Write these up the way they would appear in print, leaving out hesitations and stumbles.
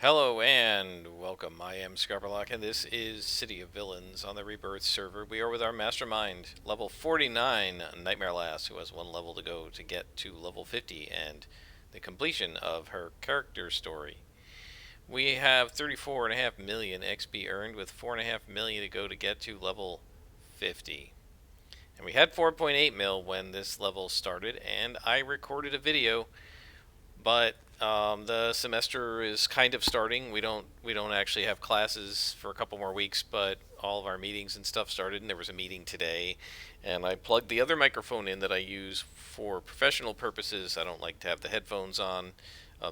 Hello and welcome. I am Scarberlock, and this is City of Villains on the Rebirth server. We are with our Mastermind, level 49, Nightmare Lass, who has one level to go to get to level 50 and the completion of her character story. We have 34.5 million XP earned with 4.5 million to go to get to level 50. And we had 4.8 mil when this level started, and I recorded a video, but the semester is kind of starting. We don't actually have classes for a couple more weeks, but all of our meetings and stuff started, and there was a meeting today, and I plugged the other microphone in that I use for professional purposes. I don't like to have the headphones on.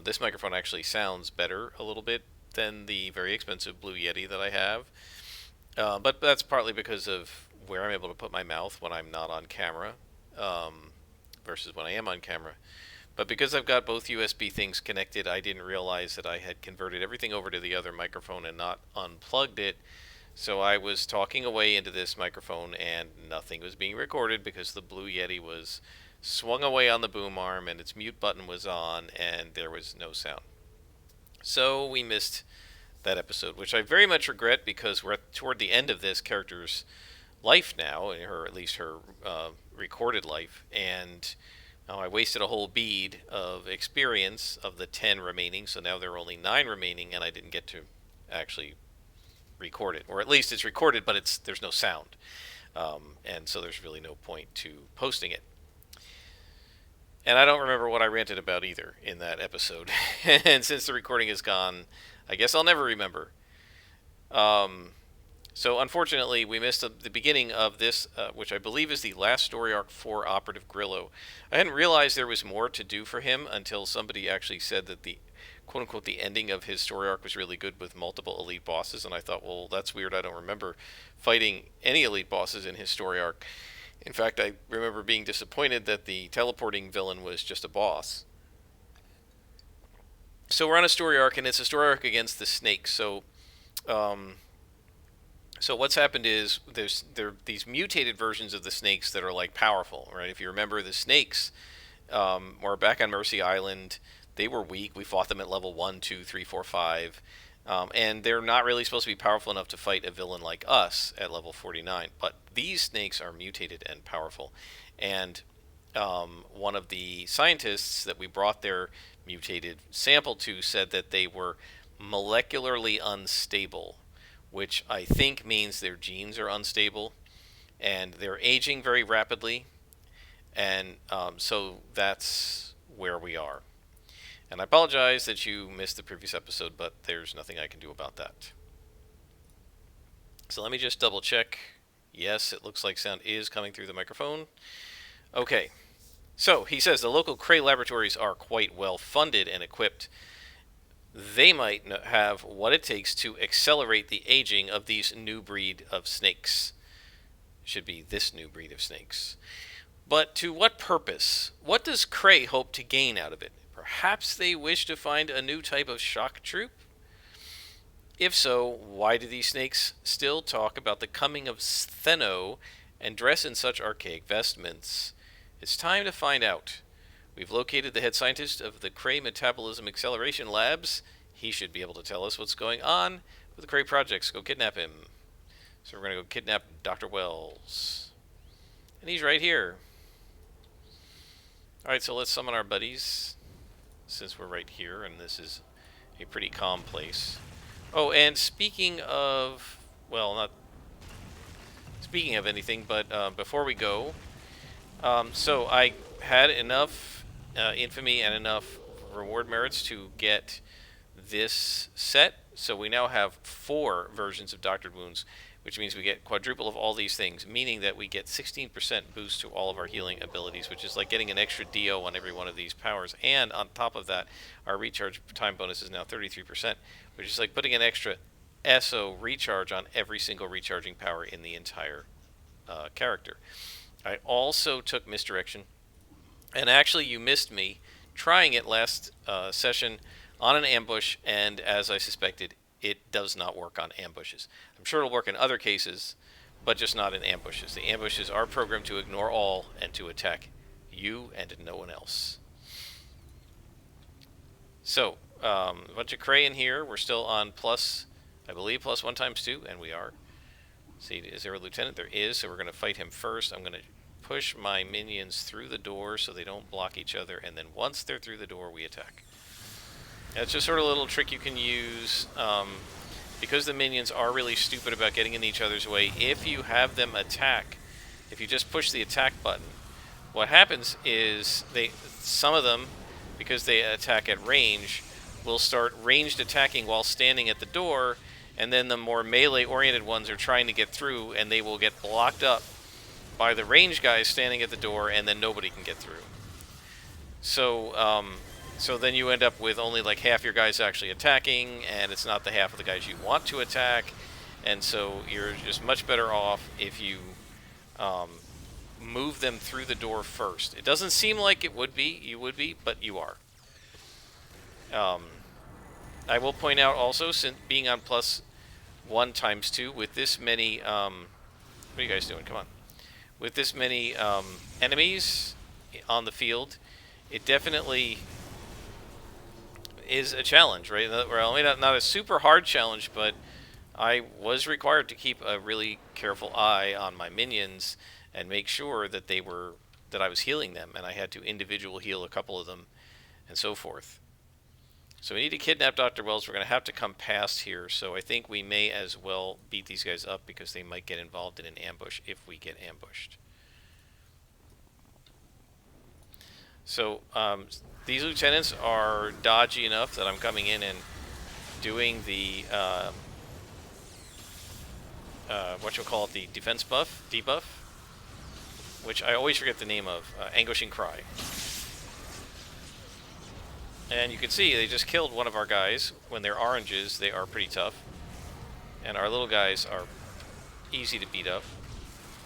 This microphone actually sounds better a little bit than the very expensive Blue Yeti that I have, but that's partly because of where I'm able to put my mouth when I'm not on camera, versus when I am on camera. But because I've got both USB things connected, I didn't realize that I had converted everything over to the other microphone and not unplugged it. So I was talking away into this microphone and nothing was being recorded because the Blue Yeti was swung away on the boom arm and its mute button was on and there was no sound. So we missed that episode, which I very much regret because we're toward the end of this character's life now, or at least her recorded life, and I wasted a whole bead of experience of the 10 remaining, so now there are only 9 remaining, and I didn't get to actually record it. Or at least it's recorded, but there's no sound. And so there's really no point to posting it. And I don't remember what I ranted about either in that episode. And since the recording is gone, I guess I'll never remember. So unfortunately, we missed the beginning of this, which I believe is the last story arc for Operative Grillo. I hadn't realized there was more to do for him until somebody actually said that the quote-unquote the ending of his story arc was really good with multiple elite bosses, and I thought, well, that's weird. I don't remember fighting any elite bosses in his story arc. In fact, I remember being disappointed that the teleporting villain was just a boss. So we're on a story arc, and it's a story arc against the snakes. So what's happened is there are these mutated versions of the snakes that are like powerful, right? If you remember, the snakes were back on Mercy Island. They were weak. We fought them at level 1, 2, 3, 4, 5. And they're not really supposed to be powerful enough to fight a villain like us at level 49. But these snakes are mutated and powerful. And one of the scientists that we brought their mutated sample to said that they were molecularly unstable, which I think means their genes are unstable and they're aging very rapidly. And so that's where we are. And I apologize that you missed the previous episode, but there's nothing I can do about that. So let me just double check. Yes, it looks like sound is coming through the microphone. Okay. So he says the local Cray laboratories are quite well funded and equipped. They might have what it takes to accelerate the aging of these new breed of snakes. Should be this new breed of snakes. But to what purpose? What does Cray hope to gain out of it? Perhaps they wish to find a new type of shock troop? If so, why do these snakes still talk about the coming of Stheno and dress in such archaic vestments? It's time to find out. We've located the head scientist of the Cray Metabolism Acceleration Labs. He should be able to tell us what's going on with the Cray projects. Go kidnap him. So we're going to go kidnap Dr. Wells. And he's right here. Alright, so let's summon our buddies, since we're right here, and this is a pretty calm place. Oh, and speaking of, well, not speaking of anything, but before we go, so I had enough infamy and enough reward merits to get this set. So we now have 4 versions of Doctored Wounds, which means we get quadruple of all these things, meaning that we get 16% boost to all of our healing abilities, which is like getting an extra DO on every one of these powers. And on top of that, our recharge time bonus is now 33%, which is like putting an extra SO recharge on every single recharging power in the entire character. I also took Misdirection. And actually, you missed me trying it last session on an ambush, and as I suspected, it does not work on ambushes. I'm sure it'll work in other cases, but just not in ambushes. The ambushes are programmed to ignore all and to attack you and no one else. So, A bunch of Cray in here. We're still on plus, I believe, plus 1 times 2, and we are. See, is there a lieutenant? There is, so we're going to fight him first. I'm going to push my minions through the door so they don't block each other, and then once they're through the door, we attack. That's just sort of a little trick you can use. Because the minions are really stupid about getting in each other's way, if you have them attack, if you just push the attack button, what happens is some of them, because they attack at range, will start ranged attacking while standing at the door, and then the more melee-oriented ones are trying to get through, and they will get blocked up by the range guys standing at the door, and then nobody can get through. So then you end up with only like half your guys actually attacking, and it's not the half of the guys you want to attack, and so you're just much better off if you move them through the door first. It doesn't seem like you would be, but you are. I will point out also, since being on plus 1 times 2, with this many, what are you guys doing? Come on. With this many enemies on the field, it definitely is a challenge, right? Well, not a super hard challenge, but I was required to keep a really careful eye on my minions and make sure that that I was healing them, and I had to individual heal a couple of them, and so forth. So we need to kidnap Dr. Wells. We're going to have to come past here, so I think we may as well beat these guys up because they might get involved in an ambush if we get ambushed. So these lieutenants are dodgy enough that I'm coming in and doing the the defense debuff, which I always forget the name of, Anguishing Cry. And you can see they just killed one of our guys. When they're oranges, they are pretty tough, and our little guys are easy to beat up.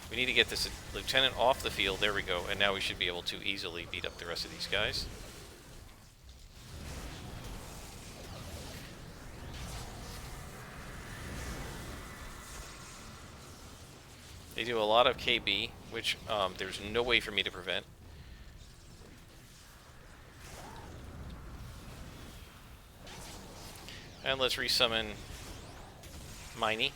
We need to get this lieutenant off the field. There we go. And now we should be able to easily beat up the rest of these guys. They do a lot of KB, which there's no way for me to prevent. And let's resummon Miney.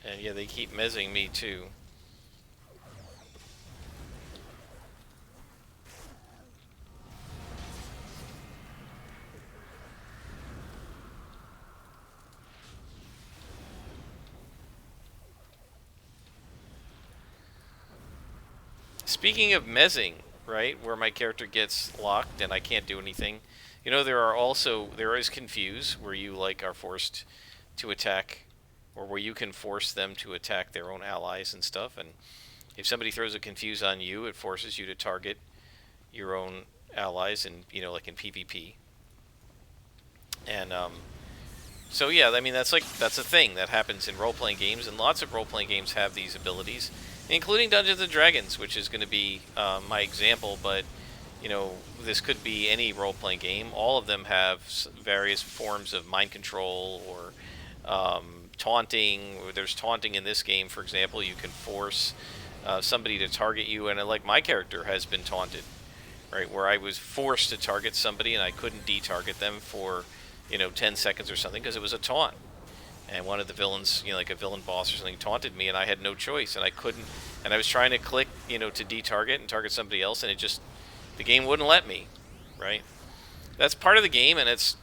And yeah, they keep mezzing me too. Speaking of mezzing, right, where my character gets locked and I can't do anything, you know, there is Confuse, where you like are forced to attack, or where you can force them to attack their own allies and stuff, and if somebody throws a Confuse on you, it forces you to target your own allies, and like in PvP. And so yeah, I mean that's a thing that happens in role-playing games, and lots of role-playing games have these abilities, including Dungeons and Dragons, which is going to be my example, but this could be any role-playing game. All of them have various forms of mind control or taunting. There's taunting in this game, for example. You can force somebody to target you, and like my character has been taunted, right, where I was forced to target somebody and I couldn't de-target them for 10 seconds or something because it was a taunt. And one of the villains, like a villain boss or something, taunted me, and I had no choice, and I couldn't. And I was trying to click, to de-target and target somebody else, and the game wouldn't let me, right? That's part of the game, and it's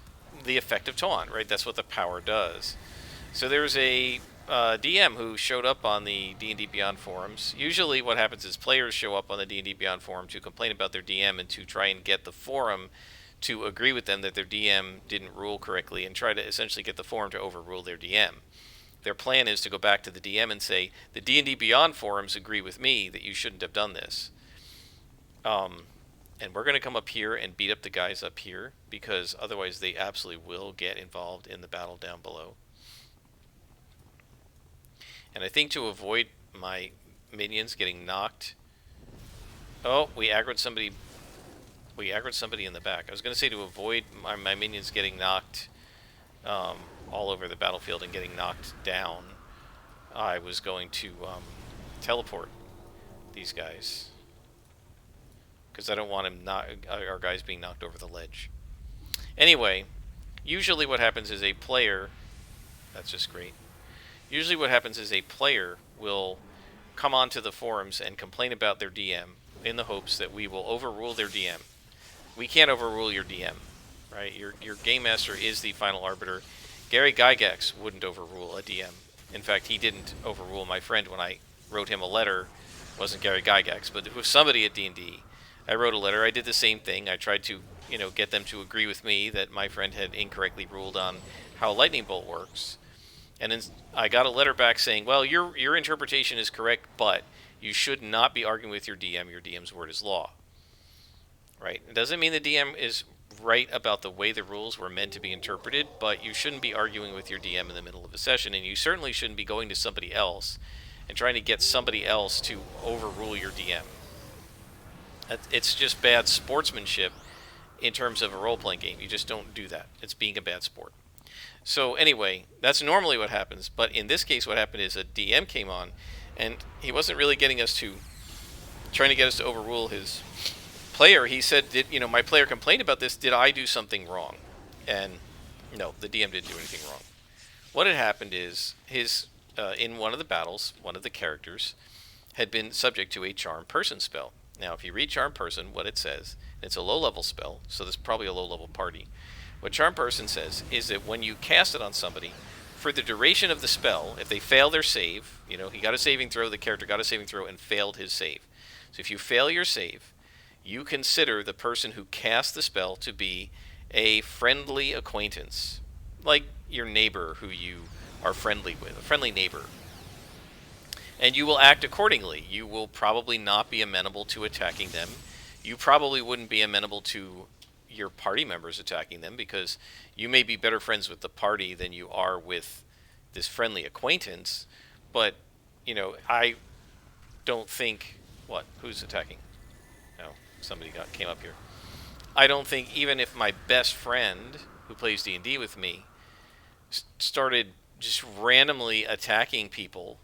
the effect of taunt, right? That's what the power does. So there was a DM who showed up on the D&D Beyond forums. Usually what happens is players show up on the D&D Beyond forum to complain about their DM and to try and get the forum to agree with them that their DM didn't rule correctly and try to essentially get the forum to overrule their DM. Their plan is to go back to the DM and say, the D&D Beyond forums agree with me that you shouldn't have done this. And we're going to come up here and beat up the guys up here, because otherwise they absolutely will get involved in the battle down below. And I think to avoid my minions getting knocked... Oh, we aggroed somebody in the back. I was going to say to avoid my minions getting knocked all over the battlefield and getting knocked down, I was going to teleport these guys. because I don't want our guys being knocked over the ledge. Anyway, usually what happens is a player. That's just great. Usually what happens is a player will come onto the forums and complain about their DM in the hopes that we will overrule their DM. We can't overrule your DM, right? Your game master is the final arbiter. Gary Gygax wouldn't overrule a DM. In fact, he didn't overrule my friend when I wrote him a letter. It wasn't Gary Gygax, but it was somebody at D&D. I wrote a letter. I did the same thing. I tried to, get them to agree with me that my friend had incorrectly ruled on how lightning bolt works. And then I got a letter back saying, well, your interpretation is correct, but you should not be arguing with your DM. Your DM's word is law. Right? It doesn't mean the DM is right about the way the rules were meant to be interpreted, but you shouldn't be arguing with your DM in the middle of a session, and you certainly shouldn't be going to somebody else and trying to get somebody else to overrule your DM. It's just bad sportsmanship in terms of a role-playing game. You just don't do that. It's being a bad sport. So anyway, that's normally what happens, but in this case what happened is a DM came on, and he wasn't really trying to get us to overrule his player. He said, my player complained about this, did I do something wrong? And no, the DM didn't do anything wrong. What had happened is in one of the battles, one of the characters had been subject to a Charm Person spell. Now, if you read Charm Person, what it says, it's a low-level spell, so there's probably a low-level party. What Charm Person says is that when you cast it on somebody, for the duration of the spell, if they fail their save, he got a saving throw, the character got a saving throw and failed his save. So if you fail your save, you consider the person who cast the spell to be a friendly acquaintance, like your neighbor who you are friendly with, a friendly neighbor. And you will act accordingly. You will probably not be amenable to attacking them. You probably wouldn't be amenable to your party members attacking them, because you may be better friends with the party than you are with this friendly acquaintance. But, I don't think... What? Who's attacking? No, somebody came up here. I don't think, even if my best friend, who plays D&D with me, started just randomly attacking people,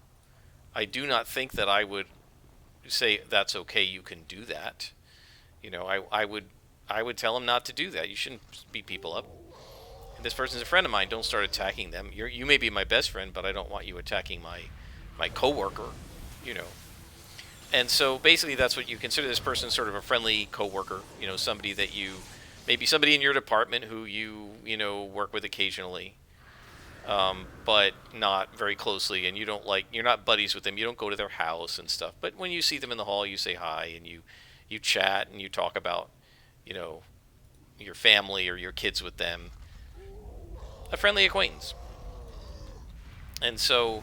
I do not think that I would say, that's okay, you can do that. I would tell him not to do that. You shouldn't beat people up. And this person's a friend of mine. Don't start attacking them. You may be my best friend, but I don't want you attacking my coworker. And so basically, that's what you consider this person, sort of a friendly coworker. Somebody that maybe somebody in your department who you work with occasionally, but not very closely, and you're not buddies with them. You don't go to their house and stuff. But when you see them in the hall, you say hi and you chat and you talk about your family or your kids with them. A friendly acquaintance. And so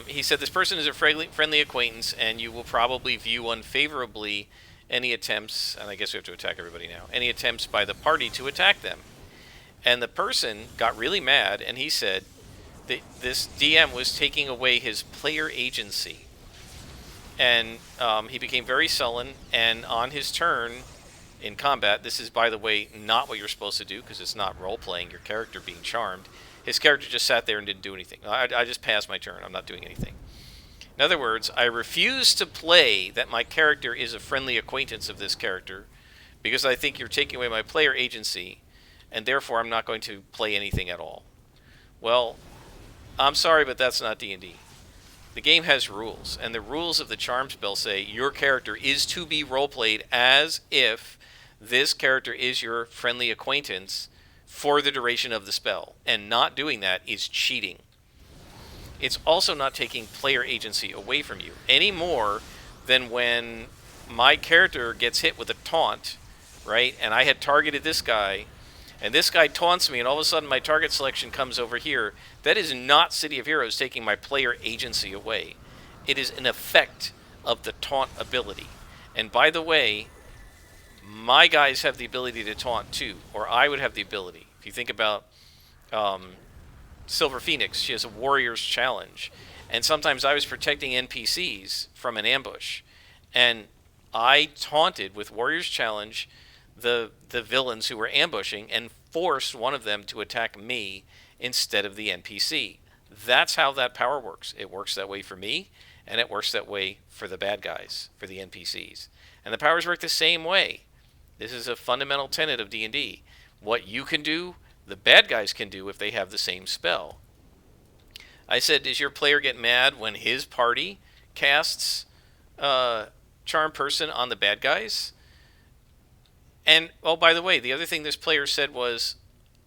he said this person is a friendly acquaintance, and you will probably view unfavorably any attempts, and I guess we have to attack everybody now, any attempts by the party to attack them. And the person got really mad, and he said that this DM was taking away his player agency. And he became very sullen, and on his turn in combat, this is, by the way, not what you're supposed to do, because it's not role-playing, your character being charmed. His character just sat there and didn't do anything. I just passed my turn. I'm not doing anything. In other words, I refuse to play that my character is a friendly acquaintance of this character, because I think you're taking away my player agency, and therefore I'm not going to play anything at all. Well, I'm sorry, but that's not D&D. The game has rules, and the rules of the charm spell say your character is to be role-played as if this character is your friendly acquaintance for the duration of the spell, and not doing that is cheating. It's also not taking player agency away from you, any more than when my character gets hit with a taunt, right, and I had targeted this guy, and this guy taunts me, and all of a sudden my target selection comes over here. That is not City of Heroes taking my player agency away. It is an effect of the taunt ability. And by the way, my guys have the ability to taunt too, or I would have the ability. If you think about Silver Phoenix, she has a Warrior's Challenge. And sometimes I was protecting NPCs from an ambush. And I taunted with Warrior's Challenge the villains who were ambushing and forced one of them to attack me instead of the NPC. That's how that power works. It works that way for me, and it works that way for the bad guys, for the NPCs. And the powers work the same way. This is a fundamental tenet of D&D. What you can do, the bad guys can do if they have the same spell. I said, does your player get mad when his party casts Charm Person on the bad guys? And, oh, by the way, the other thing this player said was,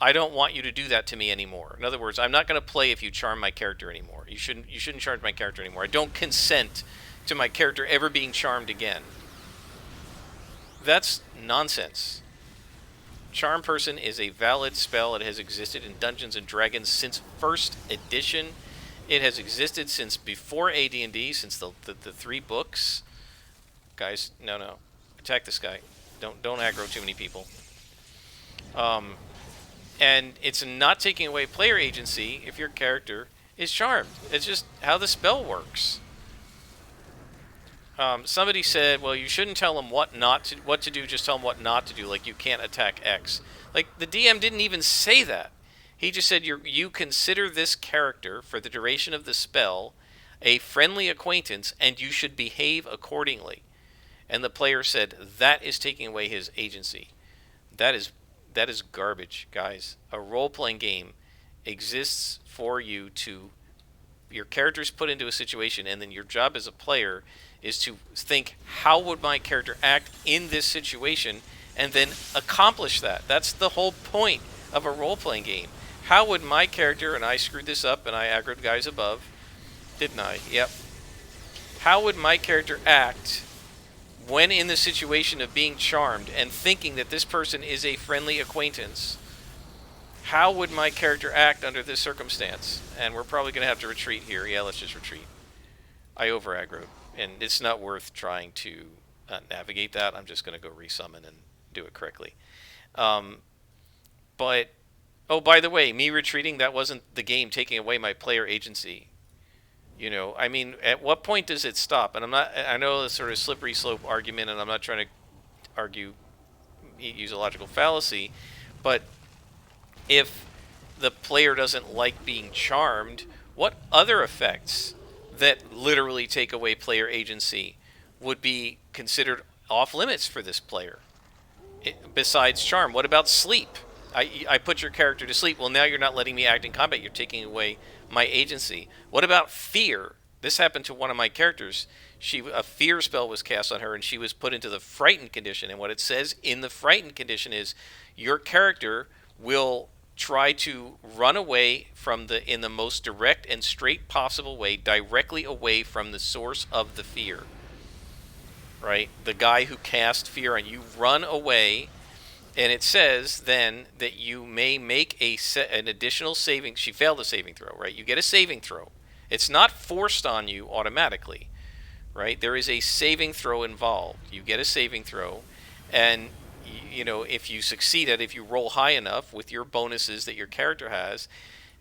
I don't want you to do that to me anymore. In other words, I'm not going to play if you charm my character anymore. You shouldn't charm my character anymore. I don't consent to my character ever being charmed again. That's nonsense. Charm Person is a valid spell. It has existed in Dungeons and Dragons since first edition. It has existed since before AD&D, since the 3 books. Guys, no. Attack this guy. Don't aggro too many people. And it's not taking away player agency if your character is charmed. It's just how the spell works. Somebody said, well, you shouldn't tell them what to do, just tell them what not to do, like you can't attack X. Like, the DM didn't even say that. He just said you consider this character, for the duration of the spell, a friendly acquaintance, and you should behave accordingly. And the player said, that is taking away his agency. That is garbage, guys. A role-playing game exists for you to... Your character's put into a situation, and then your job as a player is to think, how would my character act in this situation, and then accomplish that. That's the whole point of a role-playing game. How would my character, and I screwed this up, and I aggroed guys above, didn't I? Yep. How would my character act when in the situation of being charmed and thinking that this person is a friendly acquaintance? How would my character act under this circumstance? And we're probably going to have to retreat here. Yeah, let's just retreat. I over-aggroed, and it's not worth trying to navigate that. I'm just going to go resummon and do it correctly. But, oh, by the way, me retreating, that wasn't the game taking away my player agency. You know, I mean, at what point does it stop? And I know it's sort of slippery slope argument, and I'm not trying to use a logical fallacy, but if the player doesn't like being charmed, what other effects that literally take away player agency would be considered off limits for this player? Besides charm, what about sleep? I put your character to sleep. Well, now you're not letting me act in combat. You're taking away my agency. What about fear? This happened to one of my characters. A fear spell was cast on her, and she was put into the frightened condition. And what it says in the frightened condition is your character will try to run away in the most direct and straight possible way, directly away from the source of the fear. Right? The guy who cast fear on you, run away. And it says then that you may make an additional saving. She failed a saving throw, right? You get a saving throw. It's not forced on you automatically, right? There is a saving throw involved. You get a saving throw, and you know, if you succeed if you roll high enough with your bonuses that your character has,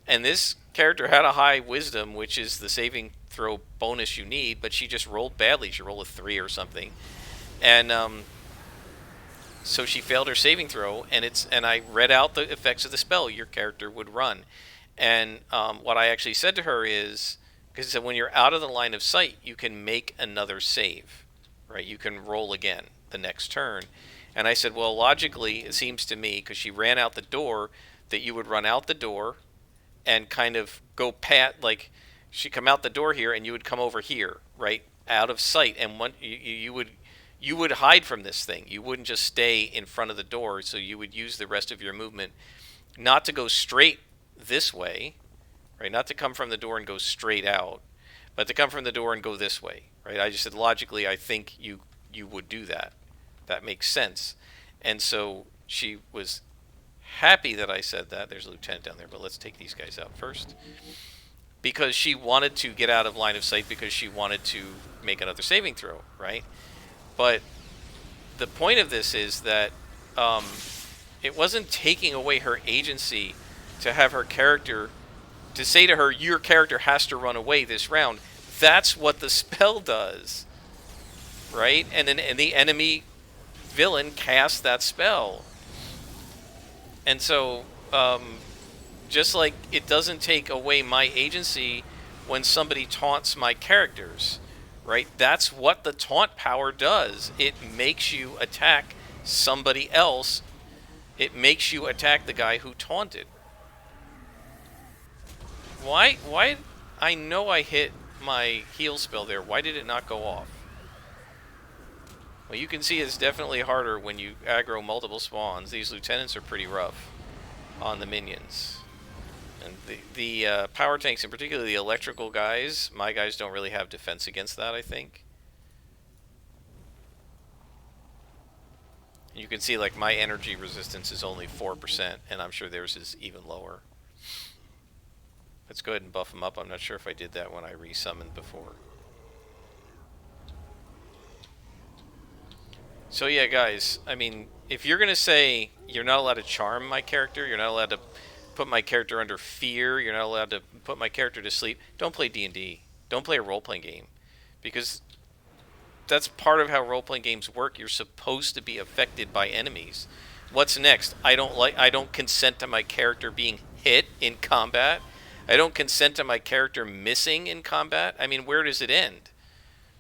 and this character had a high wisdom, which is the saving throw bonus you need, but she just rolled badly. She rolled a 3 or something, and so she failed her saving throw, and I read out the effects of the spell. Your character would run. And what I actually said to her is, because it said when you're out of the line of sight, you can make another save, right? You can roll again the next turn. And I said, well, logically, it seems to me, because she ran out the door, that you would run out the door and kind of go like she'd come out the door here, and you would come over here, right, out of sight. And you would hide from this thing. You wouldn't just stay in front of the door, so you would use the rest of your movement not to go straight this way, right? Not to come from the door and go straight out, but to come from the door and go this way, right? I just said, logically, I think you would do that. That makes sense. And so she was happy that I said that. There's a lieutenant down there, but let's take these guys out first. Because she wanted to get out of line of sight because she wanted to make another saving throw, right? But the point of this is that it wasn't taking away her agency to have her character, to say to her, your character has to run away this round. That's what the spell does, right? And then the enemy villain casts that spell. And so, just like it doesn't take away my agency when somebody taunts my characters, right? That's what the taunt power does. It makes you attack somebody else. It makes you attack the guy who taunted. Why? I know I hit my heal spell there. Why did it not go off? Well, you can see it's definitely harder when you aggro multiple spawns. These lieutenants are pretty rough on the minions. And the power tanks, in particular the electrical guys, my guys don't really have defense against that, I think. You can see, like, my energy resistance is only 4%, and I'm sure theirs is even lower. Let's go ahead and buff them up. I'm not sure if I did that when I resummoned before. So yeah, guys, I mean, if you're going to say you're not allowed to charm my character, you're not allowed to put my character under fear, you're not allowed to put my character to sleep, don't play D&D. Don't play a role-playing game. Because that's part of how role-playing games work. You're supposed to be affected by enemies. What's next? I don't consent to my character being hit in combat. I don't consent to my character missing in combat. I mean, where does it end?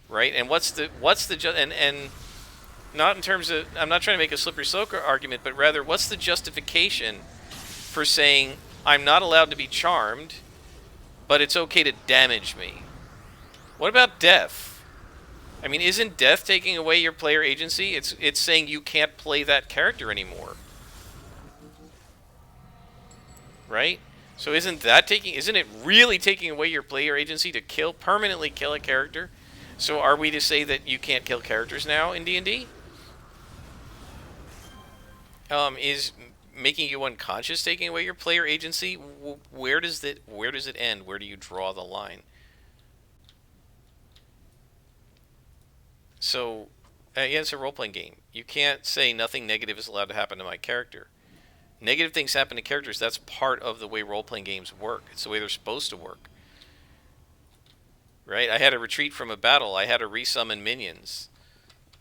Right? And what's the and not in terms of, I'm not trying to make a slippery slope argument, but rather, what's the justification for saying I'm not allowed to be charmed, but it's okay to damage me? What about death? I mean, isn't death taking away your player agency? It's saying you can't play that character anymore. Right? So isn't it really taking away your player agency to permanently kill a character? So are we to say that you can't kill characters now in D&D? Is making you unconscious taking away your player agency? Where does it end? Where do you draw the line? So, yeah, it's a role-playing game. You can't say nothing negative is allowed to happen to my character. Negative things happen to characters. That's part of the way role-playing games work. It's the way they're supposed to work. Right? I had to retreat from a battle. I had to resummon minions.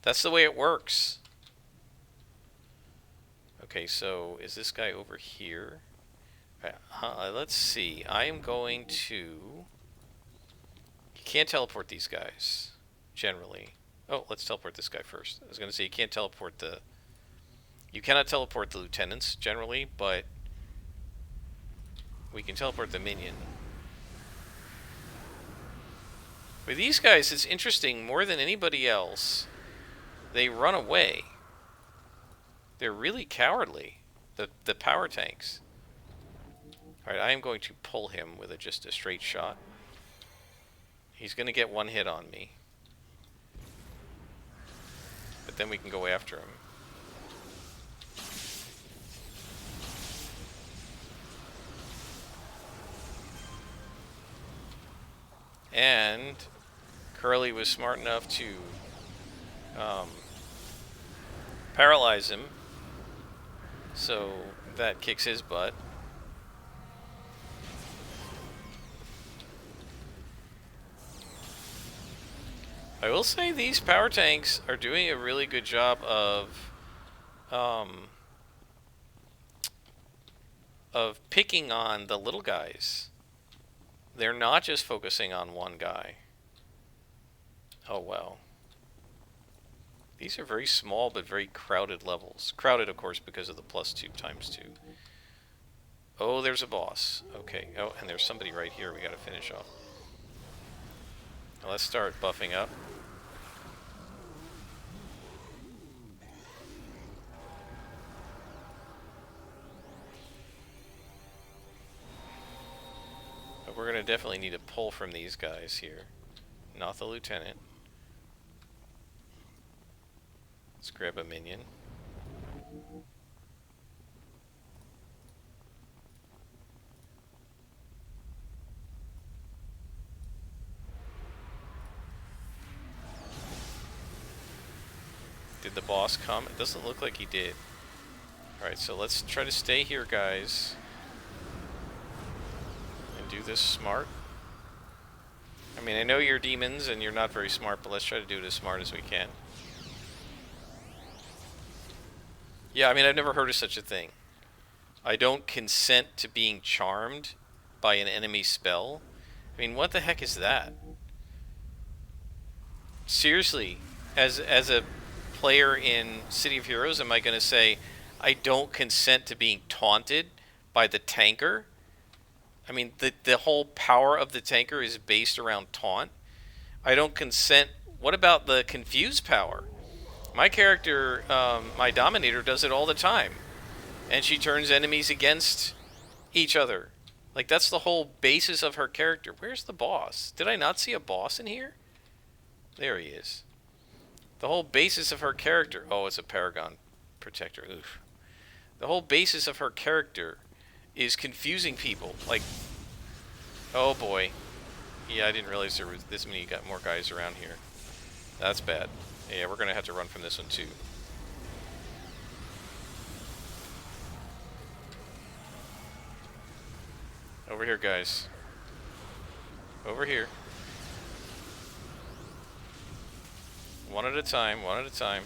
That's the way it works. Okay, so is this guy over here? Let's see. I am going to... You can't teleport these guys, generally. Oh, let's teleport this guy first. I was going to say you can't teleport the... You cannot teleport the lieutenants, generally, but we can teleport the minion. With these guys, it's interesting, more than anybody else, they run away. They're really cowardly, the power tanks. Alright, I am going to pull him with just a straight shot. He's going to get one hit on me. But then we can go after him. And Curly was smart enough to paralyze him, so that kicks his butt. I will say these power tanks are doing a really good job of picking on the little guys. They're not just focusing on one guy. Oh, wow. These are very small but very crowded levels. Crowded, of course, because of the +2 ×2. Oh, there's a boss. Okay. Oh, and there's somebody right here we gotta finish off. Now let's start buffing up. But we're gonna definitely need a pull from these guys here. Not the lieutenant. Let's grab a minion. Did the boss come? It doesn't look like he did. Alright, so let's try to stay here, guys. And do this smart. I mean, I know you're demons and you're not very smart, but let's try to do it as smart as we can. Yeah, I mean, I've never heard of such a thing. I don't consent to being charmed by an enemy spell. I mean, what the heck is that? seriously, as a player in City of Heroes, am I going to say I don't consent to being taunted by the tanker? I mean, the whole power of the tanker is based around taunt. I don't consent. What about the confuse power? My character, my Dominator, does it all the time, and she turns enemies against each other. Like, that's the whole basis of her character. Where's the boss? Did I not see a boss in here? There he is. The whole basis of her character... Oh, it's a Paragon Protector. Oof. The whole basis of her character is confusing people. Like, oh boy. Yeah, I didn't realize there was this many more guys around here. That's bad. Yeah, we're going to have to run from this one too. Over here, guys. Over here. One at a time, one at a time.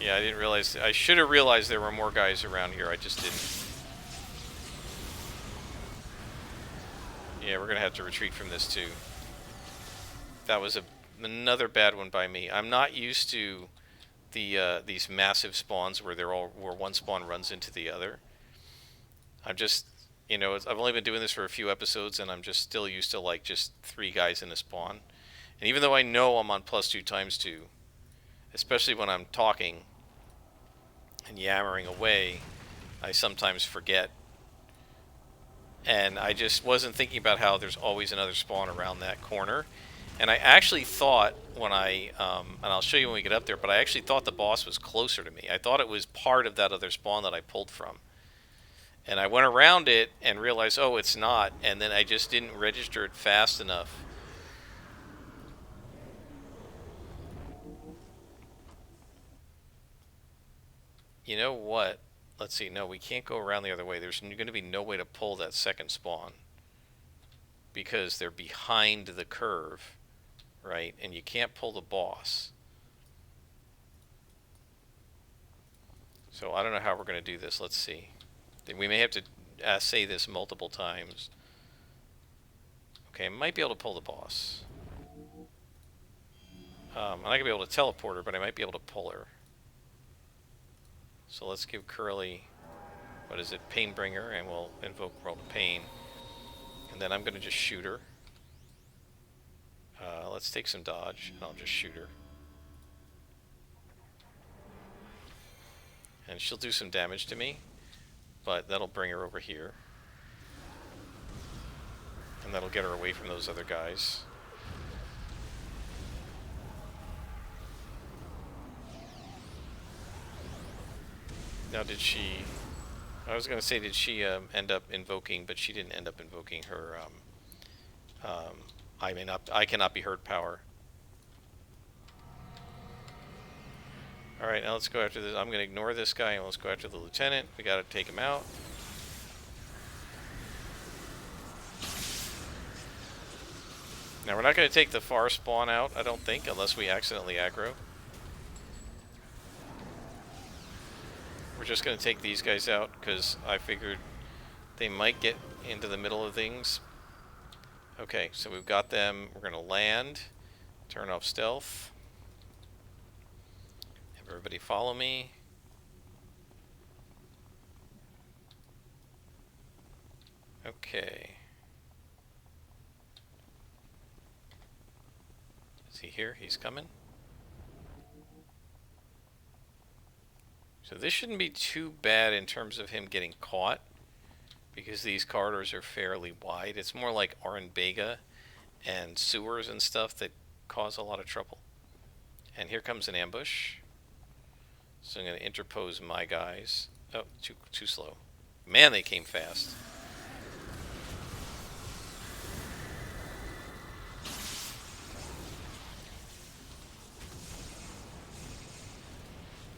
Yeah, I didn't realize... I should have realized there were more guys around here. I just didn't. Yeah, we're going to have to retreat from this too. That was another bad one by me. I'm not used to these massive spawns where where one spawn runs into the other. I'm just, you know, I've only been doing this for a few episodes, and I'm just still used to like just 3 guys in a spawn. And even though I know I'm on +2 × 2, especially when I'm talking and yammering away, I sometimes forget. And I just wasn't thinking about how there's always another spawn around that corner. And I actually thought when and I'll show you when we get up there, but I actually thought the boss was closer to me. I thought it was part of that other spawn that I pulled from. And I went around it and realized, oh, it's not. And then I just didn't register it fast enough. You know what? Let's see. No, we can't go around the other way. There's going to be no way to pull that second spawn, because they're behind the curve, right? And you can't pull the boss. So I don't know how we're going to do this. Let's see. We may have to say this multiple times. Okay, I might be able to pull the boss. I'm not going to be able to teleport her, but I might be able to pull her. So let's give Curly, what is it, Painbringer, and we'll invoke World of Pain. And then I'm going to just shoot her. Let's take some dodge, and I'll just shoot her. And she'll do some damage to me, but that'll bring her over here. And that'll get her away from those other guys. Now, did she... I was going to say, did she end up invoking, but she didn't end up invoking her... I cannot be hurt power. Alright, now let's go after this. I'm going to ignore this guy, and let's go after the lieutenant. We got to take him out. Now, we're not going to take the far spawn out, I don't think, unless we accidentally aggro. We're just going to take these guys out, because I figured they might get into the middle of things. Okay, so we've got them. We're going to land, turn off stealth. Have everybody follow me. Okay. Is he here? He's coming. So this shouldn't be too bad in terms of him getting caught, because these corridors are fairly wide. It's more like Arenbega and sewers and stuff that cause a lot of trouble. And here comes an ambush. So I'm going to interpose my guys. Oh, too slow. Man, they came fast.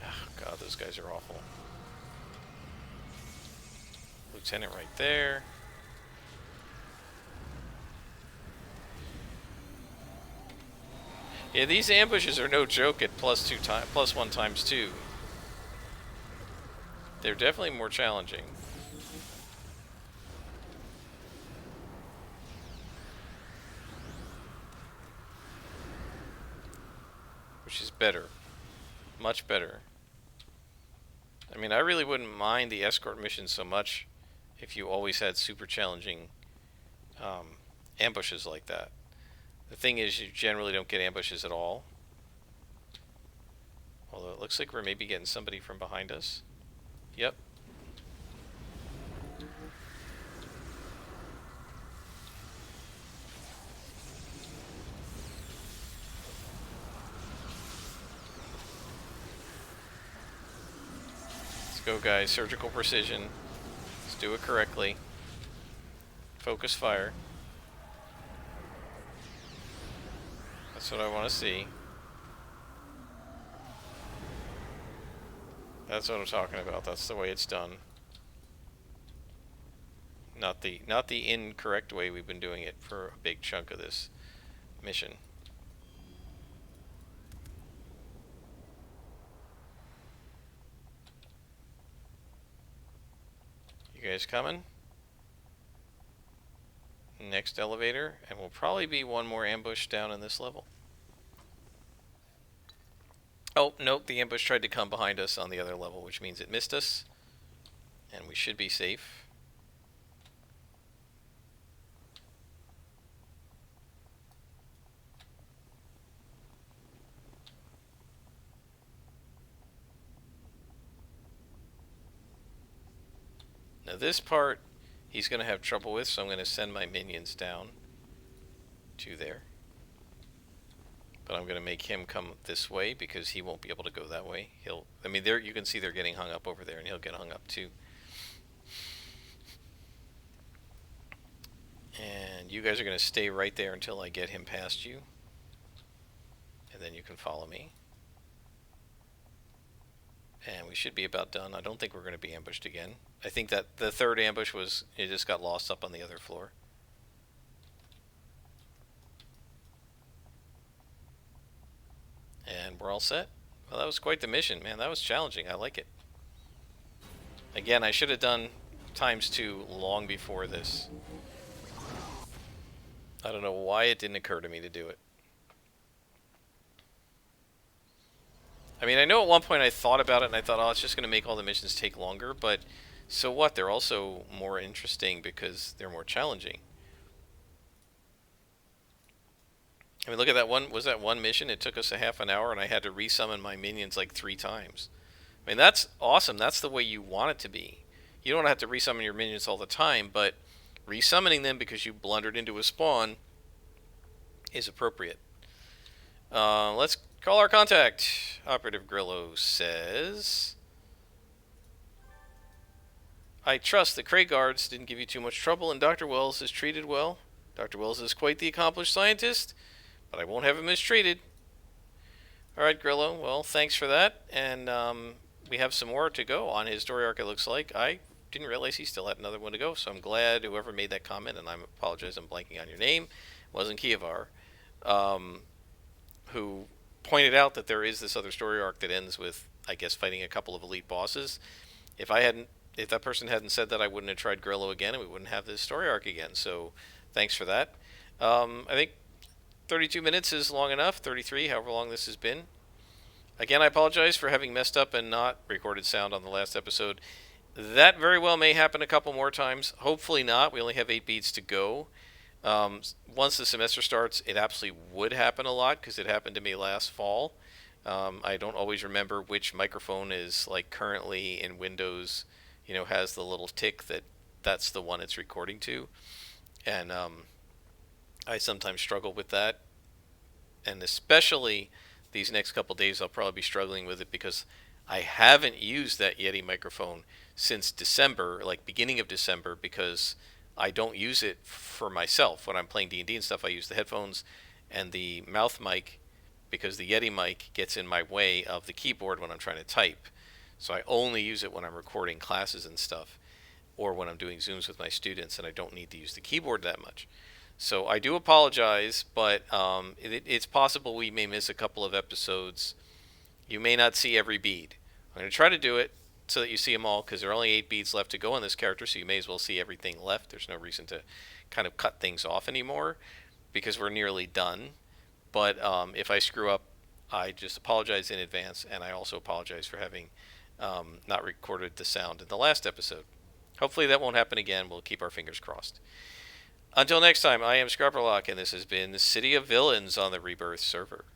Oh, God, those guys are awful. Lieutenant right there. Yeah, these ambushes are no joke at +1 × 2. They're definitely more challenging. which is better. Much better. I mean, I really wouldn't mind the escort mission so much if you always had super challenging ambushes like that. The thing is, you generally don't get ambushes at all. Although it looks like we're maybe getting somebody from behind us. Yep. Let's go, guys. Surgical precision. Let's do it correctly. Focus fire. That's what I want to see. That's what I'm talking about. That's the way it's done. Not the incorrect way we've been doing it for a big chunk of this mission. You guys coming? Next elevator, and we'll probably be one more ambush down in this level. Oh, nope, the ambush tried to come behind us on the other level, which means it missed us, and we should be safe. Now this part, he's going to have trouble with, so I'm going to send my minions down to there. But I'm going to make him come this way because he won't be able to go that way. I mean, there you can see they're getting hung up over there, and he'll get hung up too. And you guys are going to stay right there until I get him past you. And then you can follow me. And we should be about done. I don't think we're going to be ambushed again. I think that the third ambush it just got lost up on the other floor. And we're all set. Well, that was quite the mission, man. That was challenging. I like it. Again, I should have done ×2 long before this. I don't know why it didn't occur to me to do it. I mean, I know at one point I thought about it and I thought, oh, it's just going to make all the missions take longer, but so what? They're also more interesting because they're more challenging. I mean, look at that one. Was that one mission? It took us a half an hour, and I had to resummon my minions like 3 times. I mean, that's awesome. That's the way you want it to be. You don't have to resummon your minions all the time, but resummoning them because you blundered into a spawn is appropriate. Let's call our contact. Operative Grillo says, I trust the Cray guards didn't give you too much trouble, and Dr. Wells is treated well. Dr. Wells is quite the accomplished scientist, but I won't have him mistreated. Alright, Grillo, well, thanks for that, and we have some more to go on his story arc, it looks like. I didn't realize he still had another one to go, so I'm glad whoever made that comment, and I apologize, I'm blanking on your name, wasn't Kievar, who pointed out that there is this other story arc that ends with, I guess, fighting a couple of elite bosses. If that person hadn't said that, I wouldn't have tried Grillo again, and we wouldn't have this story arc again, so thanks for that. I think 32 minutes is long enough, 33, however long this has been. Again, I apologize for having messed up and not recorded sound on the last episode. That very well may happen a couple more times. Hopefully not. We only have 8 beats to go. Once the semester starts, it absolutely would happen a lot because it happened to me last fall. I don't always remember which microphone is like currently in Windows, has the little tick that's the one it's recording to. And I sometimes struggle with that, and especially these next couple days I'll probably be struggling with it because I haven't used that Yeti microphone since December, like beginning of December, because I don't use it for myself. When I'm playing D&D and stuff, I use the headphones and the mouth mic because the Yeti mic gets in my way of the keyboard when I'm trying to type. So I only use it when I'm recording classes and stuff, or when I'm doing Zooms with my students and I don't need to use the keyboard that much. So I do apologize, but it's possible we may miss a couple of episodes. You may not see every bead. I'm going to try to do it so that you see them all, because there are only 8 beads left to go on this character, so you may as well see everything left. There's no reason to kind of cut things off anymore, because we're nearly done. But if I screw up, I just apologize in advance, and I also apologize for having not recorded the sound in the last episode. Hopefully that won't happen again. We'll keep our fingers crossed. Until next time, I am Scrubberlock, and this has been the City of Villains on the Rebirth server.